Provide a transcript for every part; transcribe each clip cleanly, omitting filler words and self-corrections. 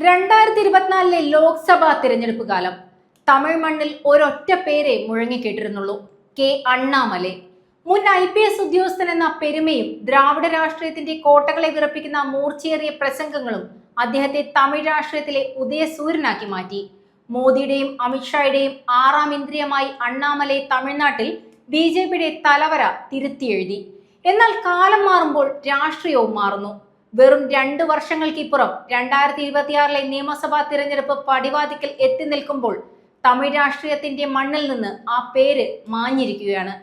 2024 ലോക്സഭാ തിരഞ്ഞെടുപ്പ് കാലം തമിഴ് മണ്ണിൽ ഒരൊറ്റ പേരെ മുഴങ്ങിക്കേട്ടിരുന്നുള്ളൂ. കെ അണ്ണാമലൈ. മുൻ IPS ഉദ്യോഗസ്ഥൻ എന്ന പെരുമയും ദ്രാവിഡ രാഷ്ട്രീയത്തിന്റെ കോട്ടകളെ വിറപ്പിക്കുന്ന മൂർച്ചയേറിയ പ്രസംഗങ്ങളും അദ്ദേഹത്തെ തമിഴ് രാഷ്ട്രീയത്തിലെ ഉദയസൂര്യനാക്കി മാറ്റി. മോദിയുടെയും അമിത്ഷായുടെയും ആറാം ഇന്ദ്രിയമായി അണ്ണാമലൈ തമിഴ്നാട്ടിൽ BJPയുടെ തലവര തിരുത്തിയെഴുതി. എന്നാൽ കാലം മാറുമ്പോൾ രാഷ്ട്രീയവും മാറുന്നു. വെറും 2 വർഷങ്ങൾക്കിപ്പുറം 2026 നിയമസഭാ തിരഞ്ഞെടുപ്പ് പടിവാതിക്കൽ എത്തി നിൽക്കുമ്പോൾ തമിഴ് രാഷ്ട്രീയത്തിന്റെ മണ്ണിൽ നിന്ന് ആ പേര് മാഞ്ഞിരിക്കുകയാണ്.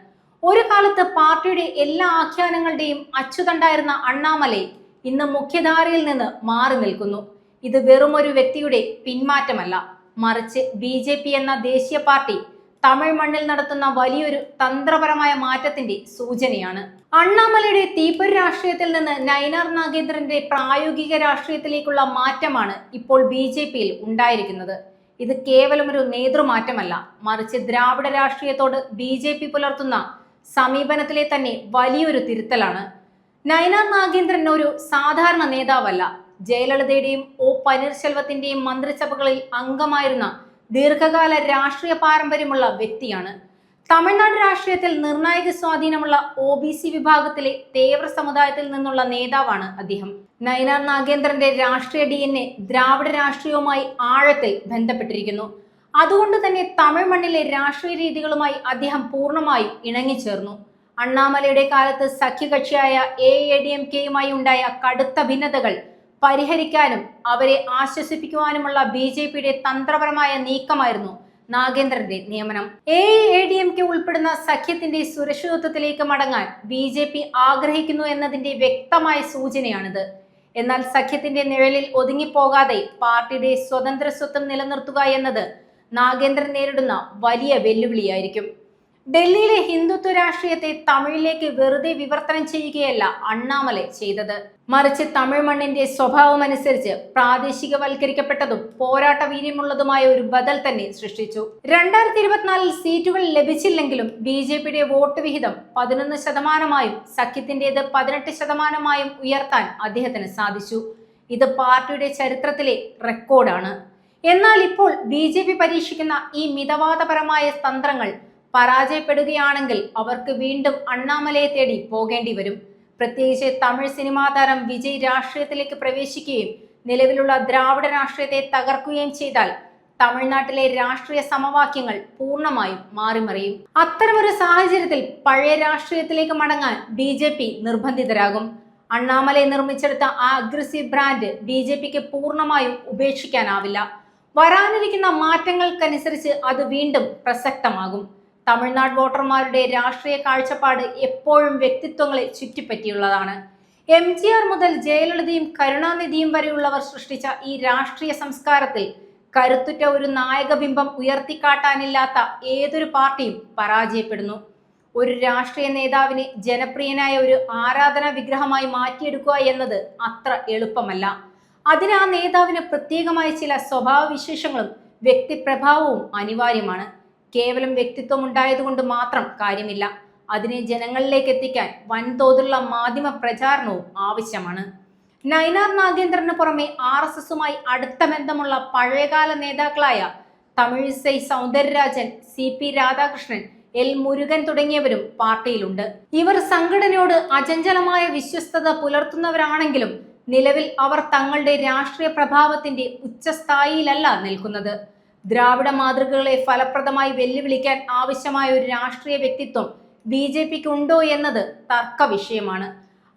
ഒരു കാലത്ത് പാർട്ടിയുടെ എല്ലാ ആഖ്യാനങ്ങളുടെയും അച്ചുതണ്ടായിരുന്ന അണ്ണാമലൈ ഇന്ന് മുഖ്യധാരയിൽ നിന്ന് മാറി നിൽക്കുന്നു. ഇത് വെറും ഒരു വ്യക്തിയുടെ പിന്മാറ്റമല്ല, മറിച്ച് BJP എന്ന ദേശീയ പാർട്ടി തമിഴ് മണ്ണിൽ നടത്തുന്ന വലിയൊരു തന്ത്രപരമായ മാറ്റത്തിന്റെ സൂചനയാണ്. അണ്ണാമലയുടെ തീപ്പൊരി രാഷ്ട്രീയത്തിൽ നിന്ന് നയിനാർ നാഗേന്ദ്രന്റെ പ്രായോഗിക രാഷ്ട്രീയത്തിലേക്കുള്ള മാറ്റമാണ് ഇപ്പോൾ BJPയിൽ ഉണ്ടായിരിക്കുന്നത്. ഇത് കേവലം ഒരു നേതൃമാറ്റമല്ല, മറിച്ച് ദ്രാവിഡ രാഷ്ട്രീയത്തോട് BJP പുലർത്തുന്ന സമീപനത്തിലെ തന്നെ വലിയൊരു തിരുത്തലാണ്. നയിനാർ നാഗേന്ദ്രൻ ഒരു സാധാരണ നേതാവല്ല. ജയലളിതയുടെയും O പനീർശെൽവത്തിന്റെയും മന്ത്രിസഭകളിൽ അംഗമായിരുന്ന ദീർഘകാല രാഷ്ട്രീയ പാരമ്പര്യമുള്ള വ്യക്തിയാണ്. തമിഴ്നാട് രാഷ്ട്രീയത്തിൽ നിർണായക സ്വാധീനമുള്ള OBC വിഭാഗത്തിലെ തേവർ സമുദായത്തിൽ നിന്നുള്ള നേതാവാണ് അദ്ദേഹം. നയിനാർ നാഗേന്ദ്രന്റെ രാഷ്ട്രീയ DNA ദ്രാവിഡ രാഷ്ട്രീയവുമായി ആഴത്തിൽ ബന്ധപ്പെട്ടിരിക്കുന്നു. അതുകൊണ്ട് തന്നെ തമിഴ് മണ്ണിലെ രാഷ്ട്രീയ രീതികളുമായി അദ്ദേഹം ഇണങ്ങിച്ചേർന്നു. അണ്ണാമലയുടെ കാലത്ത് സഖ്യകക്ഷിയായ AADMKയുമായി ഉണ്ടായ കടുത്ത ഭിന്നതകൾ പരിഹരിക്കാനും അവരെ ആശ്വസിപ്പിക്കുവാനുമുള്ള BJPയുടെ തന്ത്രപരമായ നീക്കമായിരുന്നു നാഗേന്ദ്രന്റെ നിയമനം. AADMK ഉൾപ്പെടുന്ന സഖ്യത്തിന്റെ സുരക്ഷിതത്വത്തിലേക്ക് മടങ്ങാൻ BJP ആഗ്രഹിക്കുന്നു എന്നതിന്റെ വ്യക്തമായ സൂചനയാണിത്. എന്നാൽ സഖ്യത്തിന്റെ നിഴലിൽ ഒതുങ്ങിപ്പോകാതെ പാർട്ടിയുടെ സ്വതന്ത്ര സ്വത്വം നിലനിർത്തുക എന്നത് നാഗേന്ദ്രൻ നേരിടുന്ന വലിയ വെല്ലുവിളിയായിരിക്കും. ഡൽഹിയിലെ ഹിന്ദുത്വ രാഷ്ട്രീയത്തെ തമിഴിലേക്ക് വെറുതെ വിവർത്തനം ചെയ്യുകയല്ല അണ്ണാമലൈ ചെയ്തത്, മറിച്ച് തമിഴ് മണ്ണിന്റെ സ്വഭാവമനുസരിച്ച് പ്രാദേശികവൽക്കരിക്കപ്പെട്ടതും പോരാട്ട വീര്യമുള്ളതുമായ ഒരു ബദൽ തന്നെ സൃഷ്ടിച്ചു. 2024 സീറ്റുകൾ ലഭിച്ചില്ലെങ്കിലും BJPയുടെ വോട്ട് വിഹിതം 11%, സഖ്യത്തിന്റേത് 18% ഉയർത്താൻ അദ്ദേഹത്തിന് സാധിച്ചു. ഇത് പാർട്ടിയുടെ ചരിത്രത്തിലെ റെക്കോർഡാണ്. എന്നാൽ ഇപ്പോൾ BJP പരീക്ഷിക്കുന്ന ഈ മിതവാദപരമായ തന്ത്രങ്ങൾ പരാജയപ്പെടുകയാണെങ്കിൽ അവർക്ക് വീണ്ടും അണ്ണാമലയെ തേടി പോകേണ്ടി വരും. പ്രത്യേകിച്ച് തമിഴ് സിനിമാ താരം വിജയ് രാഷ്ട്രീയത്തിലേക്ക് പ്രവേശിക്കുകയും നിലവിലുള്ള ദ്രാവിഡ രാഷ്ട്രീയത്തെ തകർക്കുകയും ചെയ്താൽ തമിഴ്നാട്ടിലെ രാഷ്ട്രീയ സമവാക്യങ്ങൾ പൂർണ്ണമായും മാറിമറിയും. അത്തരമൊരു സാഹചര്യത്തിൽ പഴയ രാഷ്ട്രീയത്തിലേക്ക് മടങ്ങാൻ BJP നിർബന്ധിതരാകും. അണ്ണാമലൈ നിർമ്മിച്ചെടുത്ത ആ അഗ്രസീവ് ബ്രാൻഡ് BJPക്ക് പൂർണ്ണമായും ഉപേക്ഷിക്കാനാവില്ല. വരാനിരിക്കുന്ന മാറ്റങ്ങൾക്കനുസരിച്ച് അത് വീണ്ടും പ്രസക്തമാകും. തമിഴ്നാട് വോട്ടർമാരുടെ രാഷ്ട്രീയ കാഴ്ചപ്പാട് എപ്പോഴും വ്യക്തിത്വങ്ങളെ ചുറ്റിപ്പറ്റിയുള്ളതാണ്. MGR മുതൽ ജയലളിതയും കരുണാനിധിയും വരെയുള്ളവർ സൃഷ്ടിച്ച ഈ രാഷ്ട്രീയ സംസ്കാരത്തിൽ കരുത്തുറ്റ ഒരു നായകബിംബം ഉയർത്തിക്കാട്ടാനില്ലാത്ത ഏതൊരു പാർട്ടിയും പരാജയപ്പെടുന്നു. ഒരു രാഷ്ട്രീയ നേതാവിനെ ജനപ്രിയനായ ഒരു ആരാധനാ വിഗ്രഹമായി മാറ്റിയെടുക്കുക എന്നത് അത്ര എളുപ്പമല്ല. അതിന് ആ നേതാവിന് പ്രത്യേകമായ ചില സ്വഭാവവിശേഷങ്ങളും വ്യക്തിപ്രഭാവവും അനിവാര്യമാണ്. കേവലം വ്യക്തിത്വം ഉണ്ടായതുകൊണ്ട് മാത്രം കാര്യമില്ല. അതിനെ ജനങ്ങളിലേക്ക് എത്തിക്കാൻ വൻതോതിലുള്ള മാധ്യമ പ്രചാരണവും ആവശ്യമാണ്. നയിനാർ നാഗേന്ദ്രന് പുറമെ RSSുമായി അടുത്ത ബന്ധമുള്ള പഴയകാല നേതാക്കളായ തമിഴിസൈ സൗന്ദരരാജൻ, CP രാധാകൃഷ്ണൻ, L മുരുകൻ തുടങ്ങിയവരും പാർട്ടിയിലുണ്ട്. ഇവർ സംഘടനയോട് അചഞ്ചലമായ വിശ്വസ്തത പുലർത്തുന്നവരാണെങ്കിലും നിലവിൽ അവർ തങ്ങളുടെ രാഷ്ട്രീയ പ്രഭാവത്തിന്റെ ഉച്ചസ്ഥായിയിലല്ല നിൽക്കുന്നത്. ദ്രാവിഡ മാതൃകകളെ ഫലപ്രദമായി വെല്ലുവിളിക്കാൻ ആവശ്യമായ ഒരു രാഷ്ട്രീയ വ്യക്തിത്വം BJPക്ക് ഉണ്ടോ എന്നത് തർക്ക വിഷയമാണ്.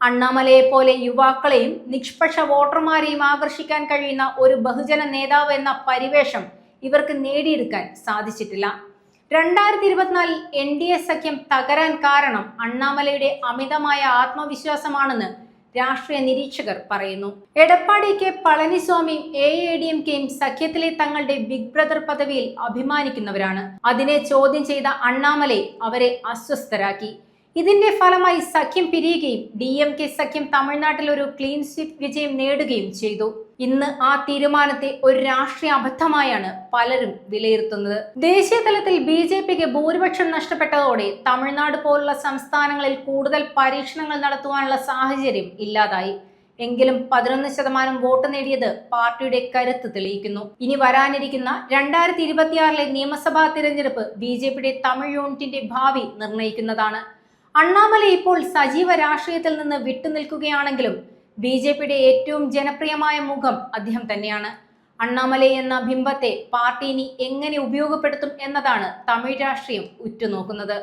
അണ്ണാമലയെ പോലെ യുവാക്കളെയും നിഷ്പക്ഷ വോട്ടർമാരെയും ആകർഷിക്കാൻ കഴിയുന്ന ഒരു ബഹുജന നേതാവ് എന്ന പരിവേഷം ഇവർക്ക് നേടിയെടുക്കാൻ സാധിച്ചിട്ടില്ല. 2024 NDA സഖ്യം തകരാൻ കാരണം അണ്ണാമലയുടെ അമിതമായ ആത്മവിശ്വാസമാണെന്ന് രാഷ്ട്രീയ നിരീക്ഷകർ പറയുന്നു. എടപ്പാടി K പളനിസ്വാമിയും AADMKയും സഖ്യത്തിലെ തങ്ങളുടെ ബിഗ് ബ്രദർ പദവിയിൽ അഭിമാനിക്കുന്നവരാണ്. അതിനെ ചോദ്യം ചെയ്ത അണ്ണാമലൈ അവരെ അസ്വസ്ഥരാക്കി. ഇതിന്റെ ഫലമായി സഖ്യം പിരിയുകയും DMK സഖ്യം തമിഴ്നാട്ടിൽ ഒരു ക്ലീൻ സ്വീപ്പ് വിജയം നേടുകയും ചെയ്തു. ഇന്ന് ആ തീരുമാനത്തെ ഒരു രാഷ്ട്രീയ അബദ്ധമായാണ് പലരും വിലയിരുത്തുന്നത്. ദേശീയ തലത്തിൽ BJPക്ക് ഭൂരിപക്ഷം നഷ്ടപ്പെട്ടതോടെ തമിഴ്നാട് പോലുള്ള സംസ്ഥാനങ്ങളിൽ കൂടുതൽ പരീക്ഷണങ്ങൾ നടത്തുവാനുള്ള സാഹചര്യം ഇല്ലാതായി. എങ്കിലും 11% വോട്ട് നേടിയത് പാർട്ടിയുടെ കരുത്ത് തെളിയിക്കുന്നു. ഇനി വരാനിരിക്കുന്ന 2026 നിയമസഭാ തിരഞ്ഞെടുപ്പ് BJPയുടെ തമിഴ് യൂണിറ്റിന്റെ ഭാവി നിർണയിക്കുന്നതാണ്. അണ്ണാമലൈ ഇപ്പോൾ സജീവ രാഷ്ട്രീയത്തിൽ നിന്ന് വിട്ടുനിൽക്കുകയാണെങ്കിലും BJPയുടെ ഏറ്റവും ജനപ്രിയമായ മുഖം അദ്ദേഹം തന്നെയാണ്. അണ്ണാമലൈ എന്ന ബിംബത്തെ പാർട്ടി ഇനി എങ്ങനെ ഉപയോഗപ്പെടുത്തും എന്നതാണ് തമിഴ് രാഷ്ട്രീയം ഉറ്റുനോക്കുന്നത്.